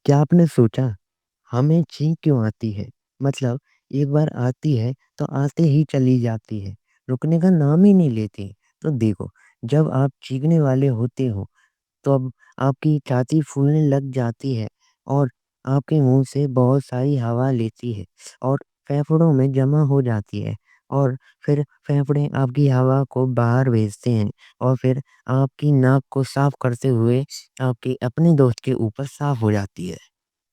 क्या आपने सोचा हमें छींक क्यों आती है? मतलब एक बार आती है तो आते ही चली जाती है, रुकने का नाम ही नहीं लेती। तो देखो, जब आप चीखने वाले होते हो तो अब आपकी छाती फूलने लग जाती है और आपके मुँह से बहुत सारी हवा लेती है और फेफड़ों में जमा हो जाती है और फिर फेफड़े आपकी हवा को बाहर भेजते हैं और फिर आपकी नाक को साफ करते हुए आपके अपने दोस्त के ऊपर साफ हो जाती है।